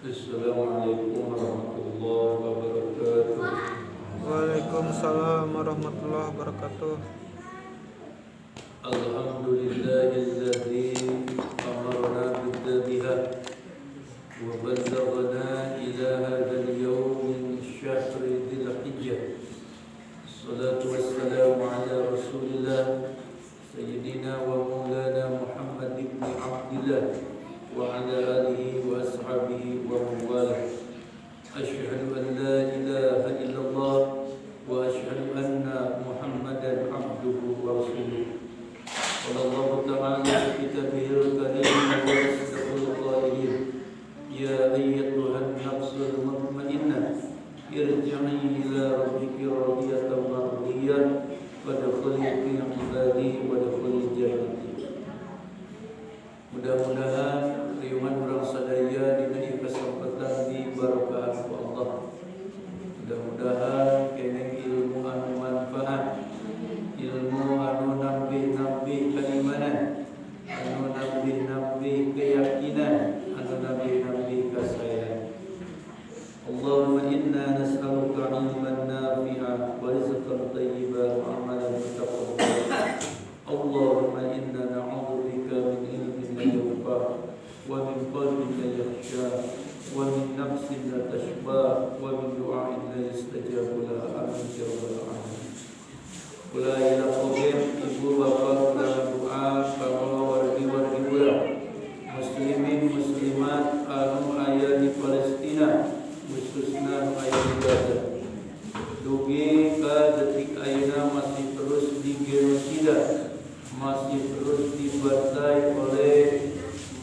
Assalamualaikum warahmatullahi wabarakatuh. Waalaikumsalam warahmatullahi wabarakatuh. Alhamdulillahilladzi amarna bidzabihah wa ballaghana ila hadzal yawm min syahri dzil hijjah. Salatu wassalamu ala Rasulillah sayyidina wa maulana Muhammad ibn Abdillah wa ala alihi wa ashabihi wa mawalah. Asyhadu an la ilaha illallah wa asyhadu anna Muhammadan abduhu wa rasuluh. Qala ta'ala fi kitabihil karim wa asdaqul qailin, ya ayyatuhan nafsul mutmainnah irji'i ila rabbiki radiyatan mardiyah wadkhuli fi ibadi wadkhuli jannati. Mudah-mudahan riuman orang sadaya diberi kesempatan di barokah Allah. Mudah-mudahan kene ilmu anu manfaat, ilmu anu nambih-nambih keimanan, anu nambih-nambih keyakinan, anu nambih-nambih kasayang. Allahumma inna nas'aluka ilman nafi'an wa rizqan thayyiban wa amalan mutaqabbalan. Allahumma inna na'udzubika min ilmin la yanfa' wa min qalbin la yakhsha wa min nafsin la tashba wa min du'ain la yustajabu lahu. Amin ya rabbal alamin. Kula ila qawm ibu bapa kula doa kawula wargi-wargi kula muslimin muslimat anu aya di Palestina khususna aya di Gaza. Dugi ka detik ayeuna masih terus digenosida, masih terus dibantai oleh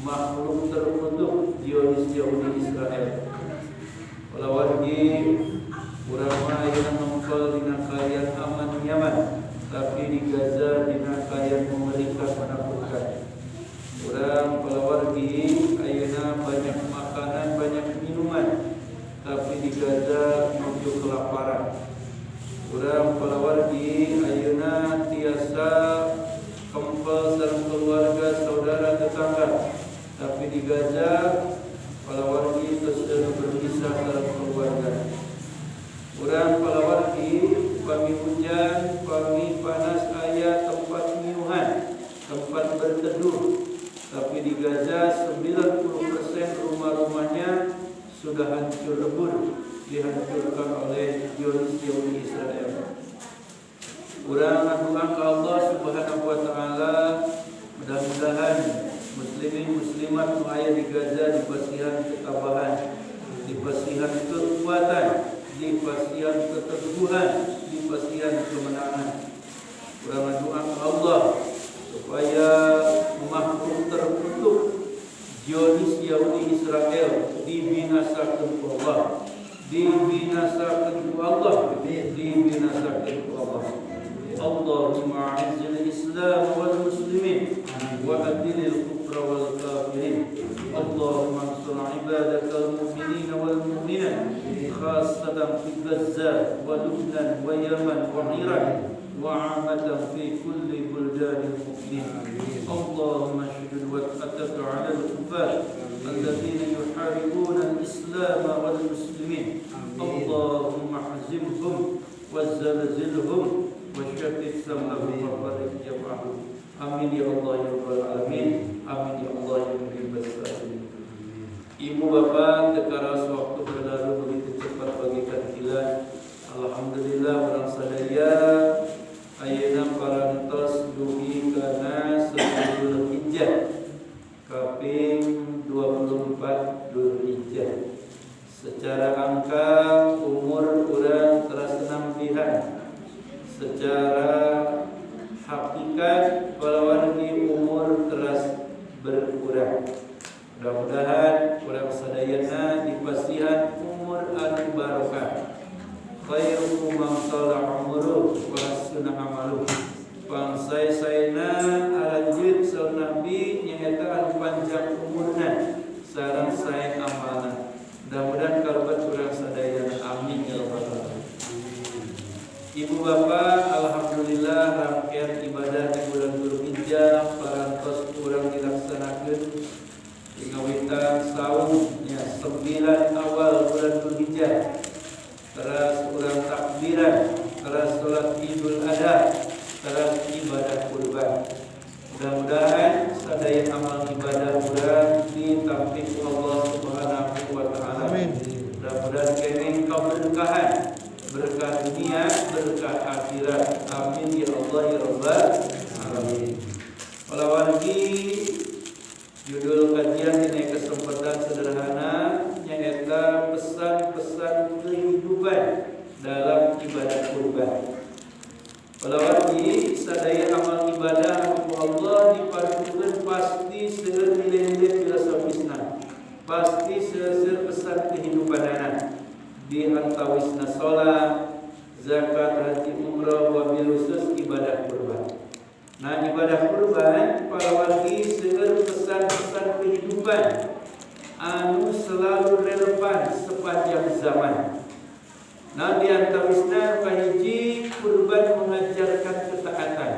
makhluk terkutuk Zionis Yahudi Israel. Kalau wargi urang mah ayeuna nongkol dina kalian aman nyaman, tapi di Gaza dina kalian mengerikan menakutkan. Urang kalau wargi ayeuna banyak makanan, banyak minuman, tapi di Gaza menuju kelaparan. Urang kalau wargi ayeuna tiasa kempel sareng keluarga saudara tetangga, tapi di Gaza palawargi terus berpisah dalam keluarga. Urang palawargi pami hujan, pami panas aya tempat nyuhan, tempat berteduh, tapi di Gaza 90% rumah-rumahnya sudah hancur lebur, dihancurkan oleh Zionis Yahudi Israel. Urang ngaduan ke Allah Subhanahu wa taala, mudah-mudahan muslimin muslimat nu aya di Gaza dipasihan ketabahan, dipasihan kekuatan, dipasihan keteguhan, dipasihan kemenangan. Urang ngaduan ke Allah supaya makhluk terkutuk Zionis Yahudi Israel dibinasakeun ku Allah, dibinasakeun ku Allah, dibinasakeun ku Allah. Allahumma a'izil Islam wal muslimin wa adilil kufra wal kafirin. Allahumma ansur ibadakal mu'minin wal mu'minat khassatan fi Gaza wa Lubnan wa Yaman wa Iran wa 'amatan fi kulli buldanil mu'minin. Allahumma shdid wat'ataka 'ala al-kufar alladhina yuharibuna al-islam wal muslimin. Allahumma hazimhum wa zalzilhum wasyatit sam'ahum wa farid jam'ahum. Amin ya Allah ya rabbal alamin. Amin ya Allah ya muhibbas salim. Ibu bapak tekara sewaktu berlalu begitu cepat bagikan kilat. Alhamdulillah orang sadaya ayeuna parantos dugi kana 10 Dzulhijjah kaping 24 Dzulhijjah. Secara angka umur urang teras nambihan, secara hakikat palawargi umur teras berkurang. Mudah-mudahan urang sadayana dipasihan umur anu barokah. Khairukum man tala umruhu wa hasuna amaluhu. Pangsai-saena aranjeun saur Nabi nyaeta anu panjang umurna sareng sae amalna. Mudah-mudahan karubat urang sadayana. Amin ya rabbal alamin. Ibu bapak, alhamdulillah rangkaian ibadah di bulan Dzulhijjah parantos urang dilaksanakeun ngawitan saum nya 9 awal bulan Dzulhijjah, terus urang takbiran, terus salat Idul Adha, terus ibadah kurban. Mudah-mudahan sadaya amal ibadah urang ditampik Allah Subhanahu wa taala. Amin. Mudah-mudahan kami keberkahan, berkah dunia, berkah akhirat. Amin ya Allah ya Rabbal alamin. Walawargi judul kajian ini kesempatan sederhana nyaeta pesan-pesan kehidupan dalam ibadah kurban. Walawargi sadaya amal ibadah Allah dipadukeun pasti seueur nilai-nilai filosofisna, pasti seueur pesan kehidupanana di antawisna salat, zakat, haji, umrah, wabil khusus ibadah kurban. Nah, ibadah kurban walawargi seueur pesan-pesan kehidupan anu selalu relevan sepanjang zaman. Nah, di antawisna kahiji kurban mengajarkan ketaatan.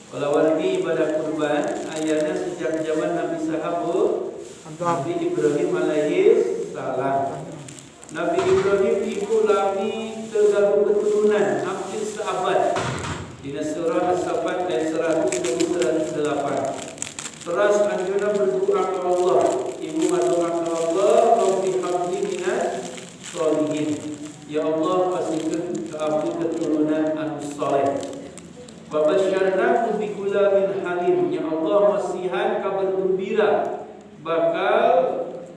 Walawargi ibadah kurban ayana sejak zaman Nabi sahabat Nabi Ibrahim alaihi salam. Nabi Ibrahim ibu lami tergabung keturunan hampir seabad. Di surah As-Saffat ayat 100-108. Terus anjuna berdoa ke Allah. Ibu berdoa ke Allah, Rabbi habli minas sholihin. Ya Allah, pasihkan ke aku keturunan anu saleh. Wa basyarnahu bi gulamin halim. Ya Allah, masihan kabar gembira bakal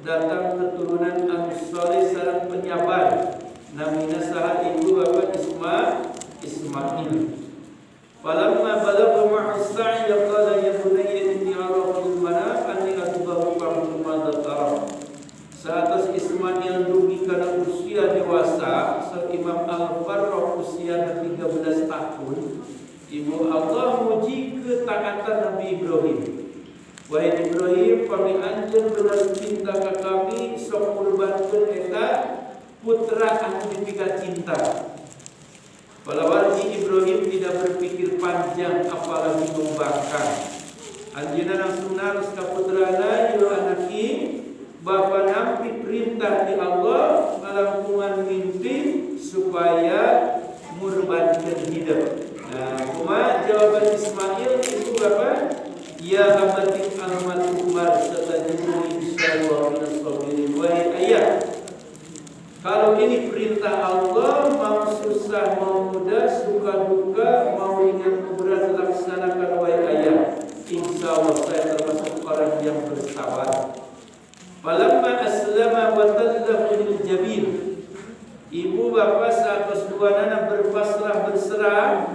datang keturunan anu saleh sareng penyabar. Namina saha ibu bapak Ismail. Falamma balagha ma'a as-sa'i qala ya bunayya inni ara fil manam anni asbahu fa'budu ma dzakara. Saat Ismail dugi kana usia dewasa, Imam Al-Farrah usia 13 tahun. Ibu Allah muji ketaatan Nabi Ibrahim. Wahai Ibrahim, kami anjeun bener cinta ka kami, sok kurbankeun eta putra anu dipika cinta. Walawargi Ibrahim tidak berpikir panjang apalagi membangkang. Anjeunna langsung narus ka putrana, "Ya anaki, bapa nampi perintah di Allah ngalangkungan mimpi supaya murbankeun hidup." Nah, kumaha jawaban Ismail itu Bapak? Ya abadi almat umar satajiduni insyaallah minas sabirin. Wahai ayah, kalau ini perintah Allah, mau susah mau mudah, suka duka, mau ringan mau berat, laksanakan wahai ayah. Insyaallah saya termasuk orang yang bersabar. Falamma aslama wa tallahu lil jabin. Ibu bapak saat keduanana berpasrah berserah,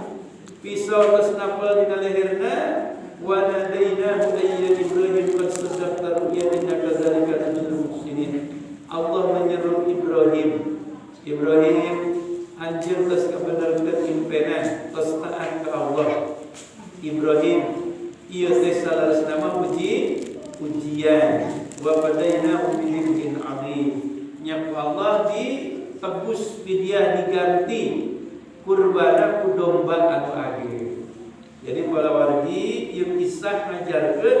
pisau tos napal dina leherna, wa nadainahu ayya Ibrahim qad saddaqta ru'ya innaka dzalika minal muhsinin. Allah menyeru Ibrahim. Ibrahim anjeun tos kabenerkeun impenan, tos taat ka Allah. Ibrahim ieu teh salaresna mah ujian. Wa fadainahu bidzikrin adzim. Nya Allah ditebus fidyah diganti kurbana ku domba anu age. Jadi walawargi ieu kisah ngajarkeun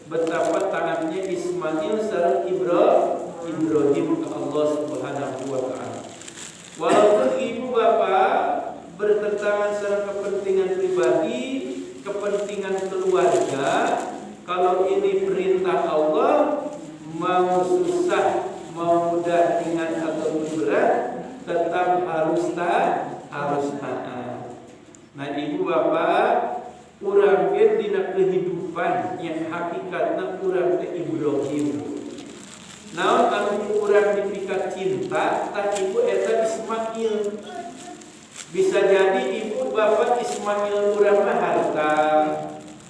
betapa taatnya Ismail sareng Ibrahim ke Allah Subhanahu wa taala. Walaupun ibu bapak bertentangan sareng kepentingan pribadi, kepentingan keluarga, kalau ini perintah Allah, mau susah, mau mudah, ringan atau berat, tetap harus taat. Nah, ibu bapak, urang ge dina kehidupan yang hakikatna urang teh Ibrahim. Naon anu urang dipika cinta, tak ibu eta Ismail. Bisa jadi ibu bapak Ismail urang mah harta,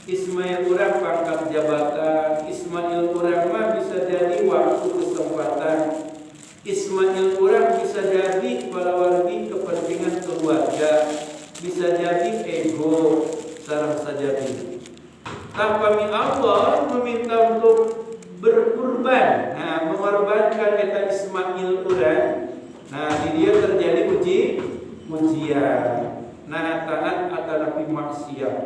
Ismail urang pangkat jabatan, Ismail urang mah bisa jadi waktu kesempatan, Ismail urang bisa jadi walawargi kepentingan keluarga, bisa jadi ego, sareng sajadi. Tapi Allah meminta untuk berkurban. Nah, mengorbankan eta Ismail urang. Nah, di dia terjadi ujian. Nah, taat atau nabi maksiat.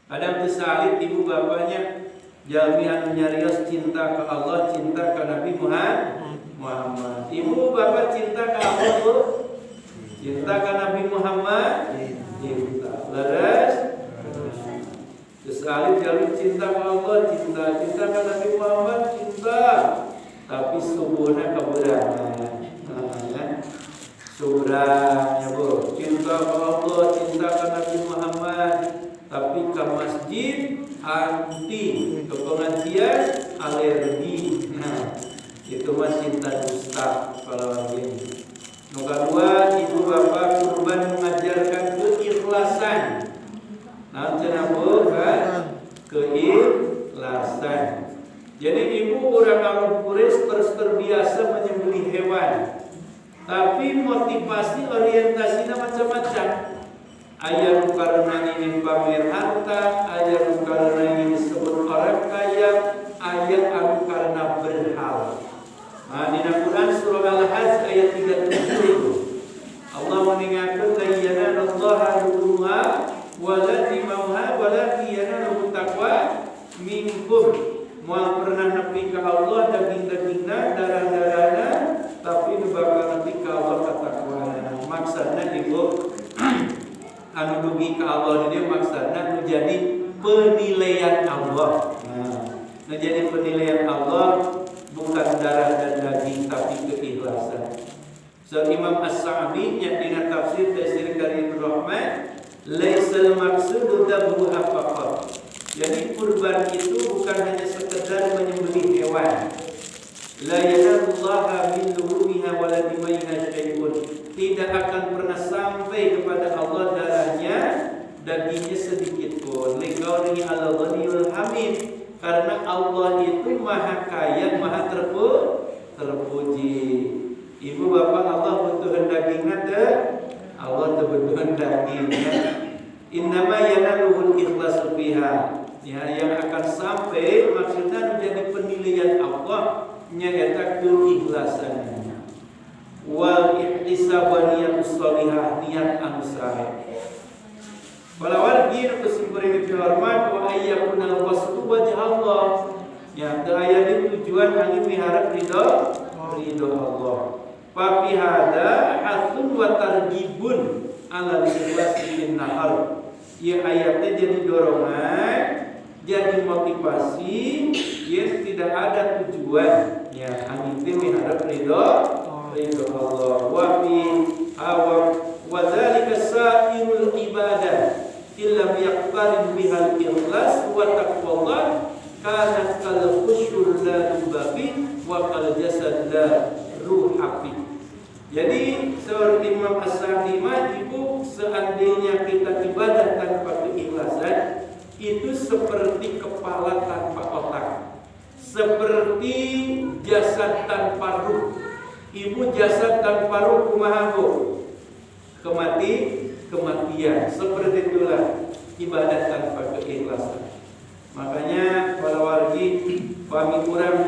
Kadang tersalit ibu bapaknya jalmi anu nyarios cinta ke Allah, cinta ke Nabi Muhammad. Ibu bapak cinta ke Allah Bu? Cinta ke Nabi Muhammad? Cinta. Leres? Terus alif jalmi cinta ke Allah, cinta ke Nabi Muhammad, cinta. Tapi subuhnya keberangan. Surahnya Bu, cinta ke Allah, cinta ke Nabi Muhammad, tapi ke masjid anti, ke pengajian alergi. Nah, itu mah cinta dusta kalau begini. Nomor dua, ibu bapak kurban mengajarkan keikhlasan. Nah, cenah kan keikhlasan. Jadi ibu orang kaum Quraisy terbiasa menyembelih hewan. Tapi motivasi orientasinya macam-macam. Aya nu karena ingin pamer harta, aya nu karena ingin disebut orang kaya, aya anu karena berhala. Nah, di Al-Quran surah Al-Hajj ayat 37 Allah mengingatkan la yanalallaha luhumha wala dimauha walakin yanaluhu taqwa minkum. Moal pernah nepi ka Allah daging-dagingna, darah-darahna, tapi nu bakal nepi ka Allah katakwana. Maksudna ibu anu dugi ka Allah ini maksudna nu jadi penilaian Allah. Nah, nu jadi penilaian Allah bukan darah dan daging tapi keikhlasan. So Imam As-Sa'di nya dina tafsir Tafsir Karimur Rahman, laisal maqsudu dabhuha faqat. Jadi kurban itu bukan hanya sekedar menyembelih hewan. La yanallaha min luhumiha wala dimaiha syai'un. Tidak akan pernah sampai kepada Allah darahnya, dagingnya sedikit pun. Liqaulihi al-ghaniyul hamid. Karena Allah itu maha kaya, maha terpuji. Ibu bapak Allah butuh dagingnya teh, Allah butuh dagingnya. Innama yanaluhul ikhlasu fiha. Ya, yang akan sampai maksudnya menjadi penilaian Allah nyata keikhlasannya. Wal ihtisab wa niyatus shalihah, niat anu saleh. Balawal din kesimpulan firman wa ayyakuna al-qasdu wajh Allah. Ya, ayat ini tujuan angin miharap ridho Allah. Fa fi hada hasun wa targhibun ala ikhlasi bin nahar. Ya, ayatnya jadi dorongan, jadi motivasi, yang tidak ada tujuan. Ya, angin ini miharap ridho Allah. Wa fi hawa wa dzalika sa'irul ibadah illam yaqtarin bihal ikhlas wa taqwallah kana kal khusyur la dubafi wa kal jasad la ruhafi. Jadi seorang Imam As-Sa'di ibu, seandainya kita ibadah tanpa keikhlasan itu seperti kepala tanpa otak, seperti jasad tanpa ruh. Ibu jasad tanpa ruh kumaha Bu? Kematian. Seperti itulah ibadah tanpa keikhlasan. Makanya para wargi kami kurang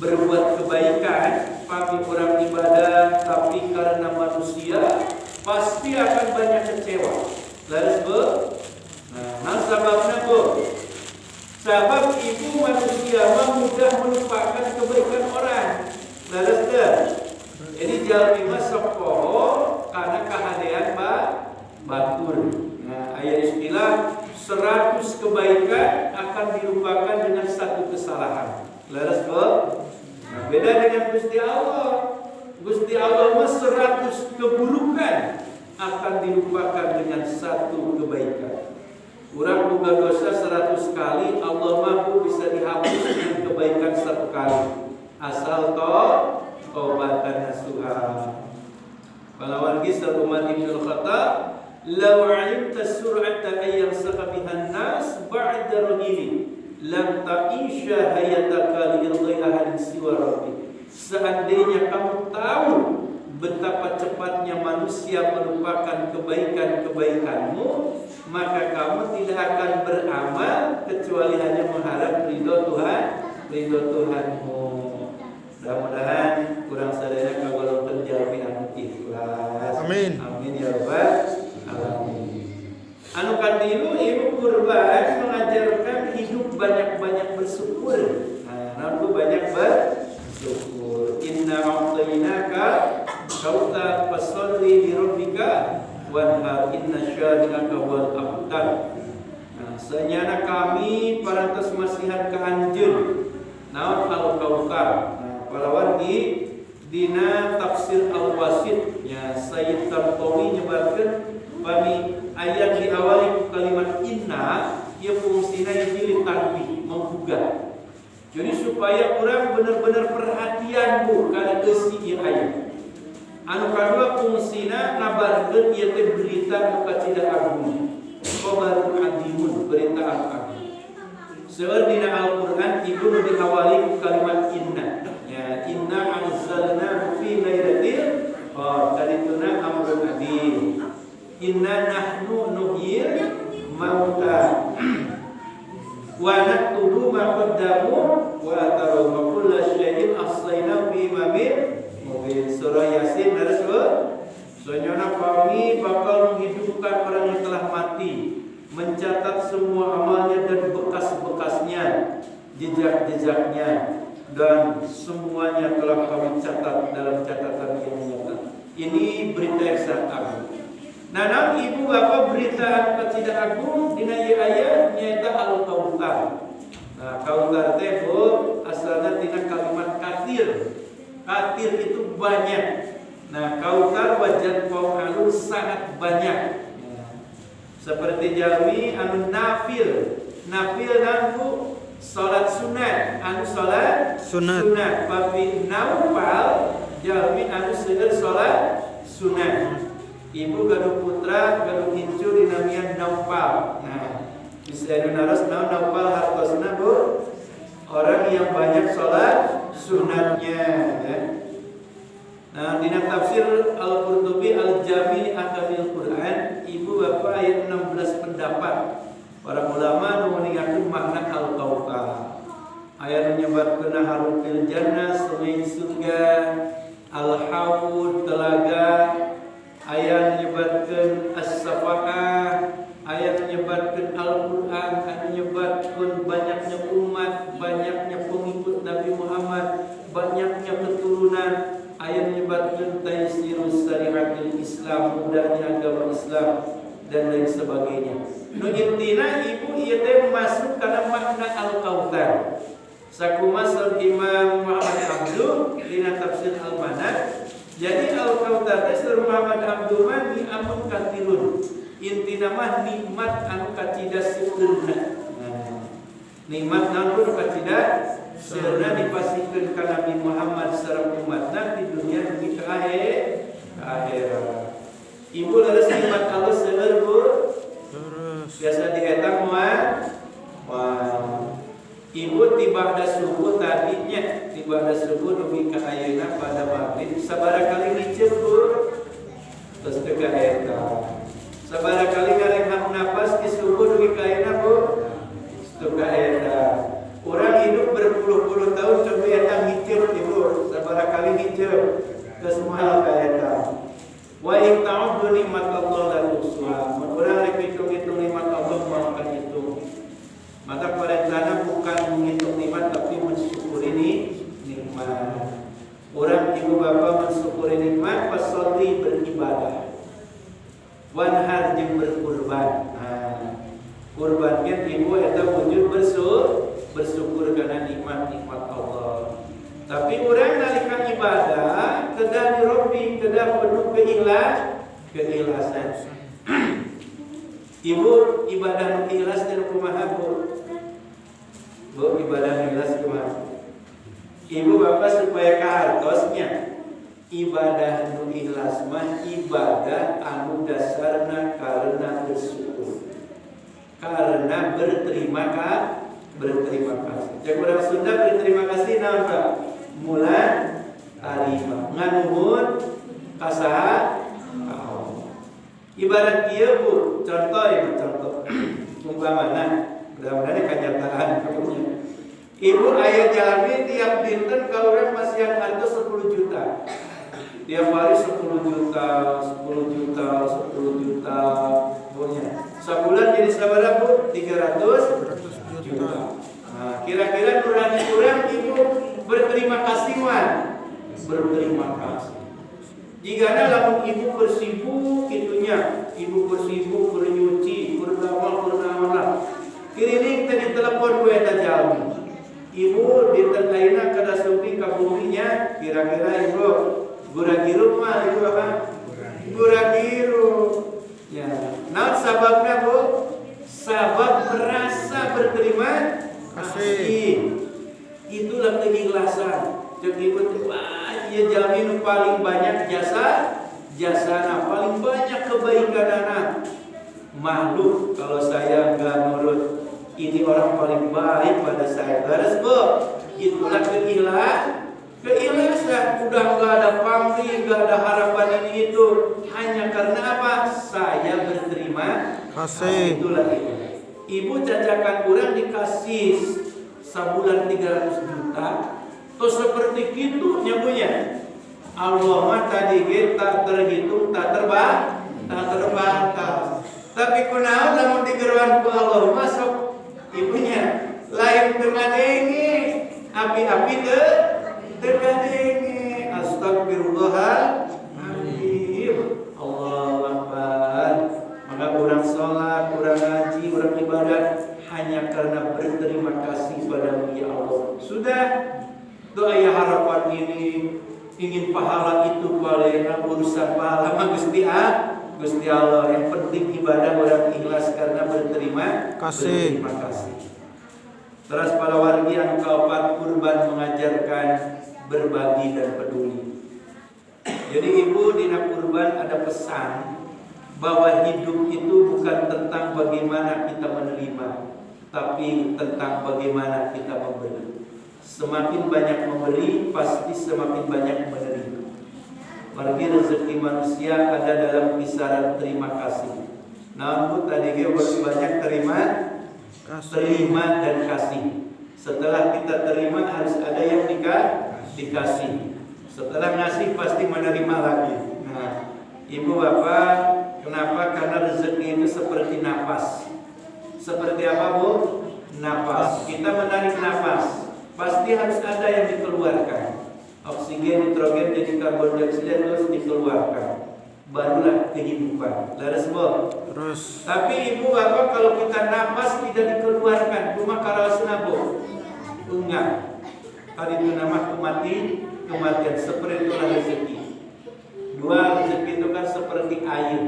berbuat kebaikan, kami kurang ibadah, tapi karena manusia pasti akan banyak kecewa. Lalu Bu, nah sababnya Bu, sabab ibu manusia mudah melupakan kebaikan orang. Lalu jadi jalmi masuk karena kehadiran batur. Nah, ayat istilah 100 kebaikan akan dilupakan dengan 1 kesalahan. Laras Bu? Nah, beda dengan Gusti Allah. Gusti Allah mah 100 keburukan akan dilupakan dengan 1 kebaikan. Urang boga dosa 100 kali, Allah mampu bisa dihapus dengan kebaikan 1 kali. Asal taubatan nasuha. Palawan kisah Umar Ibn Khattab, law 'alimta sur'ata ayyam saqabihan nas ba'da rajuli lam ta'isha hayataka li ghayriha siwa rabbi. Seandainya kamu tahu betapa cepatnya manusia melupakan kebaikan-kebaikanmu, maka kamu tidak akan beramal kecuali hanya mengharap ridho Tuhanmu. Mudah-mudahan kurang sadaya kagolong terjalmi anu ikhlas. Amin. Amin ya rabbal alamin. Anu katilu ibu kurban mengajarkan hidup banyak-banyak bersyukur. wanhar inna syani'aka wal abtar. Nah, senyana kami parantos masihan ka anjeun naon al-kautsar. Nah, palawan dina tafsir al-wasit nya Sayyid Tartawi nyebarkeun bami ayat di awali kalimat inna ieu fungsina hiji tanbih menggugah. Jadi supaya orang benar-benar perhatian bu kana eusi ieu ayat. Anu kadua fungsina ngabarkeun ieu teh berita anu kacida agung. Khabarun adimun, berita anu agung. Seueur dina Al-Qur'an ibu nu diawali ku kalimat inna. Ya, inna anzalna fi lailatul qadar. Kadituna amrun adim. Inna nahnu nuhyil mauta wa naktubu ma qaddamu wa atharu wa kullu syai'in ahsaynahu fi imamin mubin. Surah Yasin darsul. Senyana kami bakal menghidupkan orang yang telah mati, mencatat semua amalnya dan bekas-bekasnya, jejak-jejaknya, dan semuanya telah kami catat dalam catatan yang nyata. Ini berita yang sangat agung. Nah, ibu bapak berita anu tidak agung dina ieu aya nyaeta al-kautsar. Nah, kautsar teh asalna tina kalimat katir. Katir itu banyak. Nah, kautsar wajan fa'alun sangat banyak. Nah, seperti jalmi anu nafil. Nafil nanku salat sunat, anu salat sunat. Tapi naufal jalmi anu seueur salat sunat. Ibu gaduh putra, gaduh incu dinamian Naufal. Nah, bisa naros Naufal hartosna bu, orang yang banyak sholat sunatnya. Ya. Nah, dina tafsir Al-Qurtubi Al-Jami' Ahkamil Quran, ibu bapak ayat 16 pendapat. Para ulama nu meninggalkan makna al-kautsar. Ayat menyebutkan harun fil jannah, sungai surga, al-haud telaga. Ayat menyebutkan as-safa'ah, ayat menyebutkan Al-Quran, ayat menyebutkan banyaknya umat, banyaknya pengikut Nabi Muhammad, banyaknya keturunan, ayat menyebutkan taysirus syariatil Islam, mudahnya agama Islam dan lain sebagainya. Nu intina ibu ieu teh masuk kana makna al-kautsar. Sakumasal Imam Muhammad Abduh dina tafsir Al-Manat. Jadi al-kautsar teh Sir Muhammad Abdul Mani amun katilun. Intina mah nikmat anu kacida seueurna. Nah, nikmat anu kacida seueurna dipasikeun ka Nabi Muhammad sareng umatna di dunia dugi ka akhirat. Ibu leres nikmat Allah seueur Bu? Biasa dietang moal. Ibu tiba ada subuh tadinya, tiba ada subuh dugi ka ayeuna pada maghrib sabaraha kali ngiceu Bu? Terus teu ka eta. Sabaraha kali ngarenghap napas di subuh dugi ka ayeuna Bu? Teu ka eta. Urang hidup berpuluh-puluh tahun coba eta ngiceu Ibu, sabaraha kali ngiceu? Geus moal ka eta. Wa in ta'uddu nikmatallahi la tuhsuha. Mun urang rek hitung-hitung nikmat Allah moal ka hitung. Maka perintahnya bukan menghitung nikmat tapi mensyukuri nikmat. Orang ibu bapak mensyukuri nikmat pasolli beribadah. Wanhar jeung berkurban. Nah, kurbankeun ibu eta wujud bersyukur karena nikmat-nikmat Allah. Tapi orang nalika ibadah kedah dirobbi, kedah penuh keikhlasan. Ibu ibadah nu ikhlas dan kumaha Bu? Bu ibadah nu ikhlas kumaha? Ibu bapak supaya kahartosnya ibadah nu ikhlas mah ibadah anu dasarna karena bersyukur. Karena berterima kasih. Cek urang Sunda berterima kasih naon Pak? Mulan arima. Nganuhun kasaha? Ibarat kieu Bu, contoh umpamana mudah-mudahan kenyataan punya. Ibu aya jalmi tiap dinten ka urang masihan harta 10 juta. Tiap hari 10 juta punya. Sebulan jadi sabaraha Bu? 300 juta. Nah, kira-kira nurani urang ibu berterima kasih wan? Berterima kasih. Jika lamun ibu bersibuk itunya, ibu bersibuk bernyuci, bernama, kirining tadi telepon gue tajam. Ibu diterkaina kada supi kabuminya, kira-kira ibu guragiru mah ibu apa? Guragiru. Ya, nah sababnya bu, sabab merasa berterima kasih. Itulah keikhlasan. Jadi wah, ia jamin paling banyak jasana, paling banyak kebaikan anak. Makhluk kalau saya nggak nurut, ini orang paling baik pada saya. Terus bu, itulah keikhlasan. Udah nggak ada pamrih, nggak ada harapan ini itu. Hanya karena apa? Saya berterima kasih. Itulah itu. Ibu cacakan orang dikasih sebulan 300 juta. Terus seperti itu nyabunya. Allah mah tadi kita terhitung tak terbatas. Tapi kunaon lamun digeruan ku Allah masuk ibunya lain dengan ini api-api terkadengi. Astagfirullahaladzim. Allahu Akbar. Maka orang sholat, orang ngaji, orang ibadah hanya karena berterima kasih pada ya Allah. Sudah doa ya harapan ini ingin pahala itu paling urusan pahala mah Gusti Allah. Yang penting ibadah orang ikhlas karena berterima kasih. Terus para wargi yang keempat, kurban mengajarkan berbagi dan peduli. Jadi ibu dina kurban ada pesan bahwa hidup itu bukan tentang bagaimana kita menerima, tapi tentang bagaimana kita memberi. Semakin banyak memberi, pasti semakin banyak menerima. Margi rezeki manusia ada dalam kisaran terima kasih. Namun tadi kita banyak terima dan kasih. Setelah kita terima harus ada yang dikasih. Setelah ngasih pasti menerima lagi. Nah, ibu bapak, kenapa? Karena rezeki itu seperti napas. Seperti apa bu? Napas. Kita menarik napas. Pasti harus ada yang dikeluarkan. Oksigen, nitrogen, jadi karbon dioksida terus dikeluarkan. Barulah kehidupan. Terus bu. Terus. Tapi ibu bapak kalau kita napas tidak dikeluarkan, cuma karawasna bu. Enggak. Hari itu nama kematian. Seperti itulah rezeki. Dua rezeki itu kan seperti air.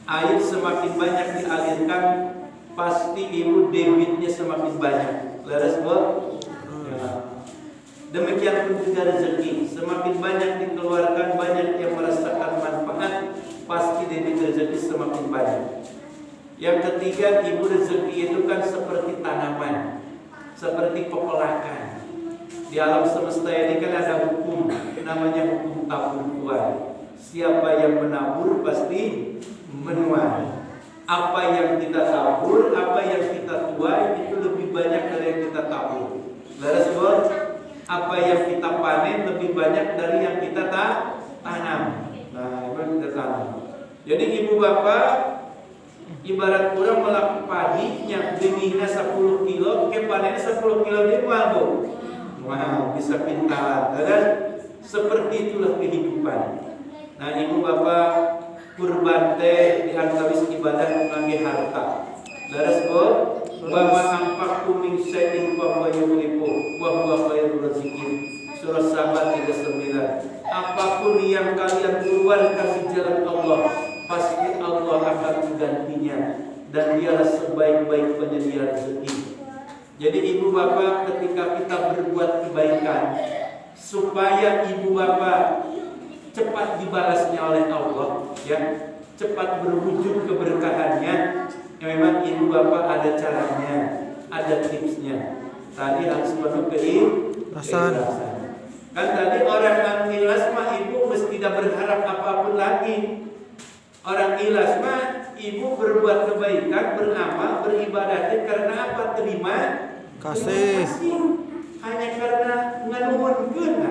Air semakin banyak dialirkan, pasti ibu debitnya semakin banyak. Terus bu. Demikian pun juga rezeki, semakin banyak dikeluarkan, banyak yang merasakan manfaat, pasti debit rezeki semakin banyak. Yang ketiga, ibu rezeki itu kan seperti tanaman, seperti pepelakan. Di alam semesta ini kan ada hukum, namanya hukum tabur tuai. Siapa yang menabur pasti menuai. Apa yang kita tabur, apa yang kita tuai itu lebih banyak dari yang kita tabur. Laras apa yang kita panen lebih banyak dari yang kita tanam. Nah, itu kita tanam. Jadi ibu bapak ibarat kurang melakukan padi yang benihnya 10 kilo, ke panennya 10 kilo dia bu. Wah, bisa pintaran. Dan seperti itulah kehidupan. Nah, ibu bapak kurban teh diantawis ibadah ngangge harta. Laras bahwa nampak kuming syai'in wa huwa yuhliku wa huwa khairur raziqin. Surah Sabat 39. Apapun yang kalian keluarkan di jalan Allah, pasti Allah akan menggantinya, dan dialah sebaik-baik penyedia rezeki. Jadi ibu bapak ketika kita berbuat kebaikan, supaya ibu bapak cepat dibalasnya oleh Allah, ya, cepat berwujud keberkahannya. Memang ibu bapak ada caranya, ada tipsnya. Tadi harus penuh keikhlasan. Kan tadi orang yang ikhlas mah ibu mesti tidak berharap apapun lagi. Orang ikhlas mah ibu berbuat kebaikan, beramal, beribadah karena apa? Terima kasih. Hanya karena nganuhunkeun.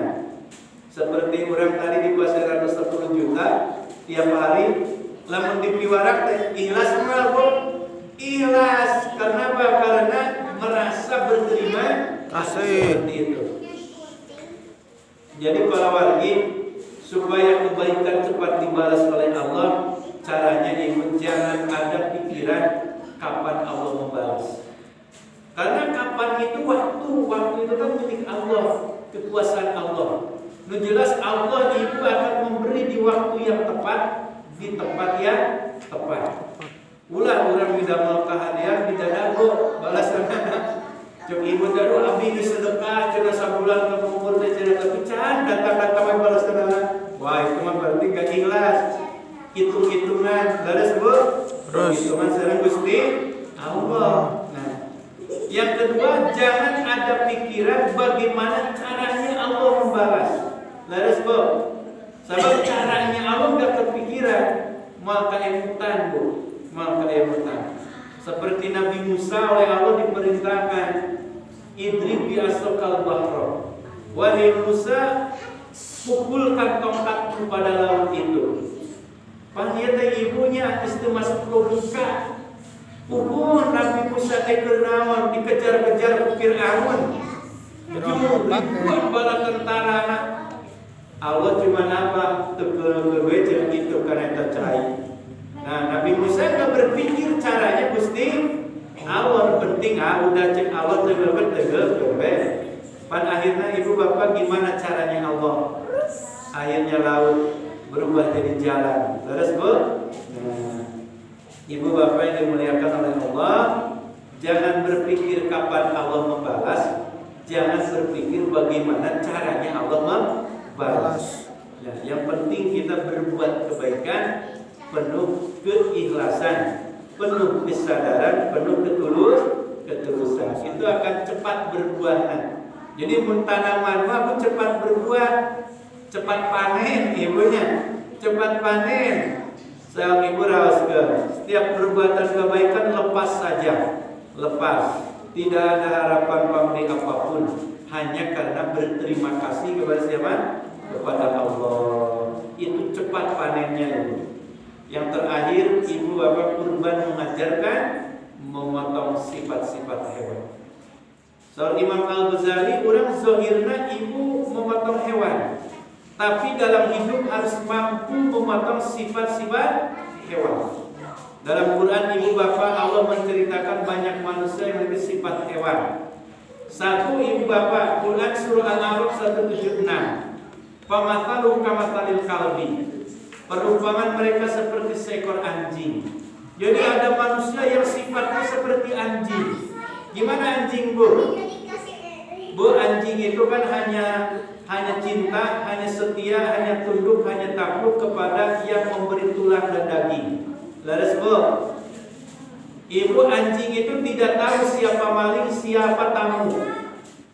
Seperti orang tadi di pasar 10 juta tiap hari, lamun dipiwarak teh ikhlas mah bu. Ikhlas karena apa? Karena merasa berterima kasih. Seperti itu. Jadi para wargi, supaya kebaikan cepat dibalas oleh Allah. Caranya ibu jangan ada pikiran kapan Allah membalas. Karena kapan itu waktu itu kan milik Allah, kekuasaan Allah. Jelas Allah itu akan memberi di waktu yang tepat, di tempat yang tepat. Ulah orang tidak mau hadiah, tidak dago balasan. Cuk ibu daru abdi sedekah cenah sabulan ke umur teh cenah kepican datang balasan. Wah itu mah berarti gak ikhlas. Hitung-hitungan, laras Bu. Hitungan sareng Gusti Allah. Nah, yang kedua jangan ada pikiran bagaimana caranya Allah membalas. Laras Bu. Sebab caranya Allah enggak kepikiran, maka emutan Bu. Maka emutan. Seperti Nabi Musa oleh Allah diperintahkan idrib bi asqal bahra. Wahai Musa, pukulkan tongkatmu pada laut itu. Panjat ibunya istri masuk logika. Pukul Nabi Musa teh kenaon dikejar-kejar ku Firaun. Buat bala tentara. Allah cuma apa? Tegewe itu karena tercai. Nah, Nabi Musa enggak berpikir caranya Gusti Allah penting udah cek Allah tegel. Pan akhirnya ibu bapak gimana caranya Allah? Akhirnya laut berubah jadi jalan. Terus Bu? Nah, ibu bapak yang dimuliakan oleh Allah, jangan berpikir kapan Allah membalas, jangan berpikir bagaimana caranya Allah membalas. Nah, yang penting kita berbuat kebaikan penuh keikhlasan, penuh kesadaran, penuh ketulusan. Itu akan cepat berbuah. Jadi mun tanaman mah cepat berbuah, cepat panen ibunya, cepat panen. Saya ibu raoskeun, setiap perbuatan kebaikan lepas saja, lepas. Tidak ada harapan pamrih apapun, hanya karena berterima kasih kepada siapa? Kepada Allah. Itu cepat panennya ibu. Yang terakhir, ibu bapak kurban mengajarkan memotong sifat-sifat hewan. Soal Imam Al-Ghazali, orang zohirna ibu memotong hewan, tapi dalam hidup harus mampu memotong sifat-sifat hewan. Dalam Quran ibu bapak Allah menceritakan banyak manusia yang memiliki sifat hewan. Satu ibu bapak, Quran surah Al-A'raf 176. Pamathalu kamathalil kalbi. Perumpamaan mereka seperti seekor anjing. Jadi ada manusia yang sifatnya seperti anjing. Gimana anjing Bu? Bu, anjing itu kan hanya cinta, hanya setia, hanya tunduk, hanya takluk kepada yang memberi tulang dan daging. Laras Bu, ibu anjing itu tidak tahu siapa maling, siapa tamu.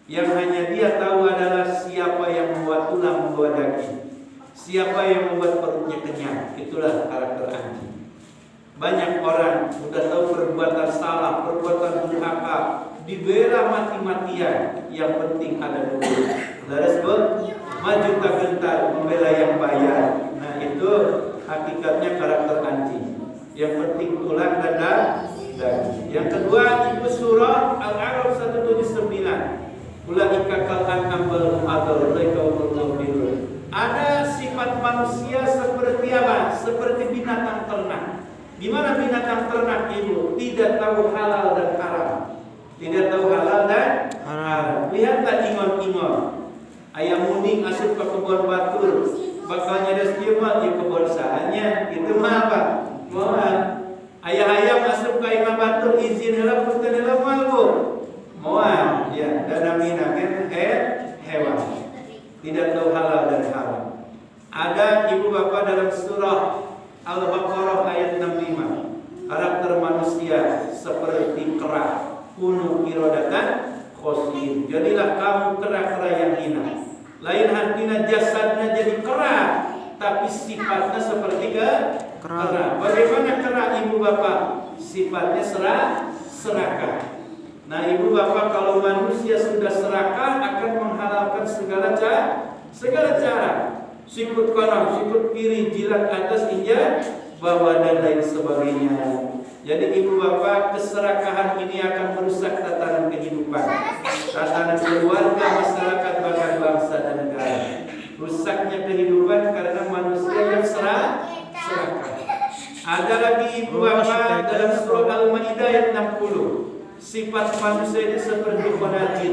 Yang hanya dia tahu adalah siapa yang membuat tulang, membuat daging. Siapa yang membuat perutnya kenyang. Itulah karakter anjing. Banyak orang sudah tahu perbuatan salah, perbuatan durhaka, dibela mati-matian. Yang penting ada dulu. Laras Bu, maju tak gentar membela yang bayar. Nah itu hakikatnya karakter anjing. Yang penting tulang dan daging. Yang kedua ibu surah Al-A'raf 179. Ulaika kal an'am bal hum adall laika umul birrun. Ada sifat manusia seperti apa? Seperti binatang ternak. Gimana binatang ternak ibu? Tidak tahu halal dan haram. Tidak tahu halal dan haram. Lihatlah ingon-ingon. Ayam muning asup ke kebun batur. Bakalnya ada skema di kebun sahanya. Itu mah apa? Moal. Ayam asup ke imam batur izin heula punten heula moal Bu. Moal. Ya, dan naminakeun hewan. Tidak tahu halal dan haram. Ada ibu bapak dalam surah Al-Baqarah ayat 65. Karakter manusia seperti kera, kunu irodatan khosin. Jadilah kamu kera-kera yang hina. Lain artinya jasadnya jadi kera, tapi sifatnya seperti kera. Bagaimana kera ibu bapak? Sifatnya serakah. Nah ibu bapak, kalau manusia sudah serakah akan menghalalkan segala cara, sikut kanan, sikut kiri, jilat atas, injak bawah dan lain sebagainya. Jadi ibu bapak, keserakahan ini akan merusak tatanan kehidupan, tatanan keluarga, masyarakat, bahkan bangsa dan negara. Rusaknya kehidupan karena Ada lagi ibu bapak dalam surah Al-Maidah ayat 60. Sifat manusia itu seperti khanazir.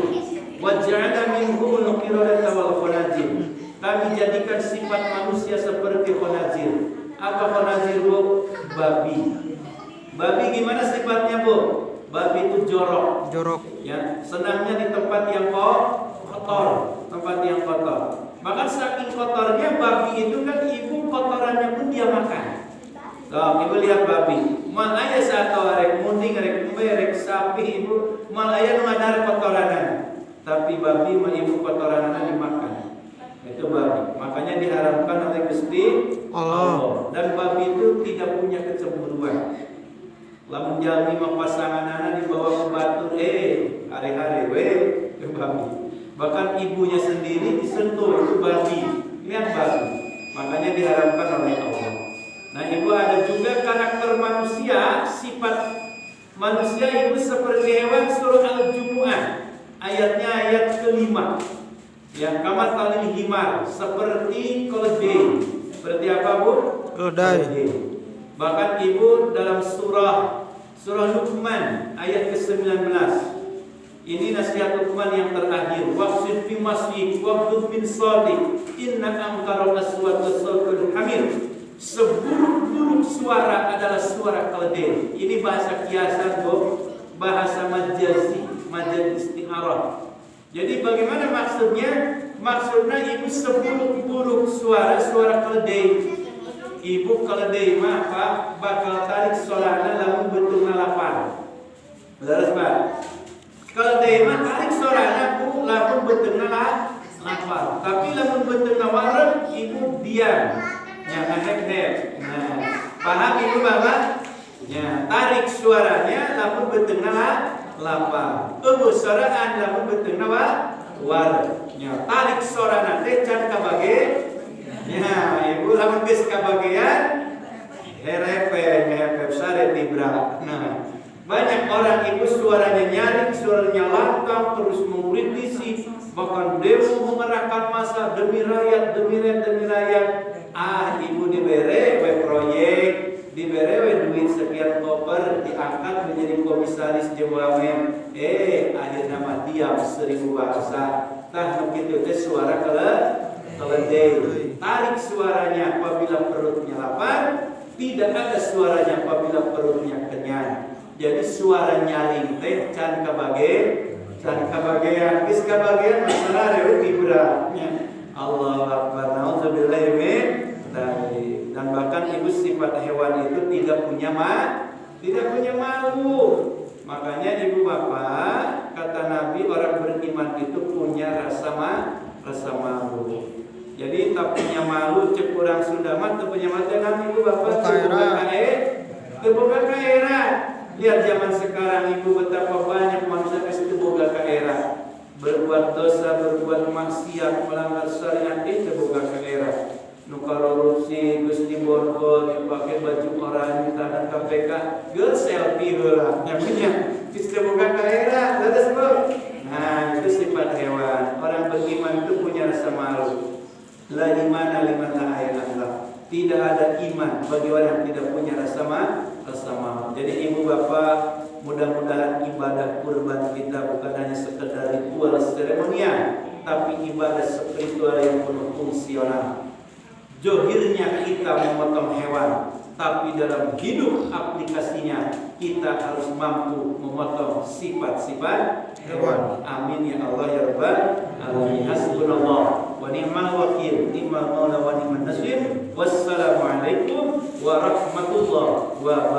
Wa ja'ala minhumul qiradata wal khanazir. Kami jadikan sifat manusia seperti khanazir. Apa khanazir, Bu? Babi. Babi gimana sifatnya, Bu? Babi itu jorok. Ya, senangnya di tempat yang kotor, tempat yang kotor. Bahkan saking kotornya babi itu kan ibu kotorannya pun dia makan. Tuh, ibu lihat babi. Mal aya satu rek munding rek embe rek sapi ibu mal aya nu ngadar kotoranana. Tapi babi mah ibu kotoranana dimakan. Itu babi. Makanya diharamkan oleh Gusti Allah. Dan babi itu tidak punya kecemburuan. Lamun jalmi mah pasanganana dibawa ke batur, hari-hari ke babi. Bahkan ibunya sendiri disentuh, itu babi. Lihat babi. Makanya diharamkan oleh Allah. Nah, ibu ada juga karakter manusia, sifat manusia itu seperti hewan, surah Al-Jumu'ah. Ayatnya ayat ke-5. Ya, kama talil himar, seperti keledai. Seperti apa, Bu? Keledai. Bahkan ibu dalam surah Luqman ayat ke-19. Ini nasihat Luqman yang terakhir. Waqsid fi masjid waqtud min sadiq inna amkara aswat sautul hamir. Seburuk-buruk suara adalah suara keledai. Ini bahasa kiasan, Bu. Bahasa majazi, majaz isti'arah. Jadi bagaimana maksudnya? Maksudnya ibu seburuk-buruk suara keledai. Ibu keledai mah bakal tarik solana lamun betul lapar. Beres, Pak? Keledai mah tarik solana Bu lamun betul lapar. Tapi lamun betul wareg ibu diam. Ya, ngehek-hek. Nah, paham ibu bapak? Ya, tarik suaranya lamun betul lapar. Soraan lamun betul wareg. Ya, tarik suarana teh can kabage. Ya, ibu lamun geus kabagean herep sare tibra. Nah, banyak orang ibu suaranya nyaring, suaranya lantang, terus mengkritisi, bahkan demo mengerahkan massa demi rakyat. Ibu dibere we proyek, dibere we duit sekian koper, diangkat menjadi komisaris BUMN. Akhirnya mah diam 1000 bahasa. Tah begitu teh suara keledai. Tarik suaranya apabila perutnya lapar, tidak ada suaranya apabila perutnya kenyang. Jadi suara nyaring teh can kabagean geus kabagean masalah rewe tibranya. Allahu akbar. Nauzubillahi min dzalik. Dan bahkan ibu sifat hewan itu tidak punya malu. Makanya ibu bapak, kata Nabi, orang beriman itu punya rasa malu. Jadi tak punya malu, cek kurang Sunda mah, tak punya malu. Nabi ibu bapak terbuka kaera. Lihat zaman sekarang ibu betapa banyak manusia itu terbuka kaera. Berbuat dosa, berbuat maksiat, melanggar syariat itu terbuka kaera. Nu korupsi, geus diborgol, dipakai baju oranye, tangan KPK, geus selfie heula. Namanya geus terbuka kaera, terus Bu. Nah, itu sifat hewan. Orang beriman itu punya rasa malu. La imana liman la ilaha. Tidak ada iman bagi orang yang tidak punya rasa malu. Jadi ibu bapak, mudah-mudahan ibadah kurban kita bukan hanya sekedar ritual seremonial, tapi ibadah spiritual yang penuh fungsional. Johirnya kita memotong hewan, tapi dalam hidup aplikasinya kita harus mampu memotong sifat-sifat hewan. Amin ya Allah ya Rabbal alamin. Hasbunallah wa ni'mal wakil, ni'mal maula wa ni'man nasir. Wassalamualaikum warahmatullahi wabarakatuh.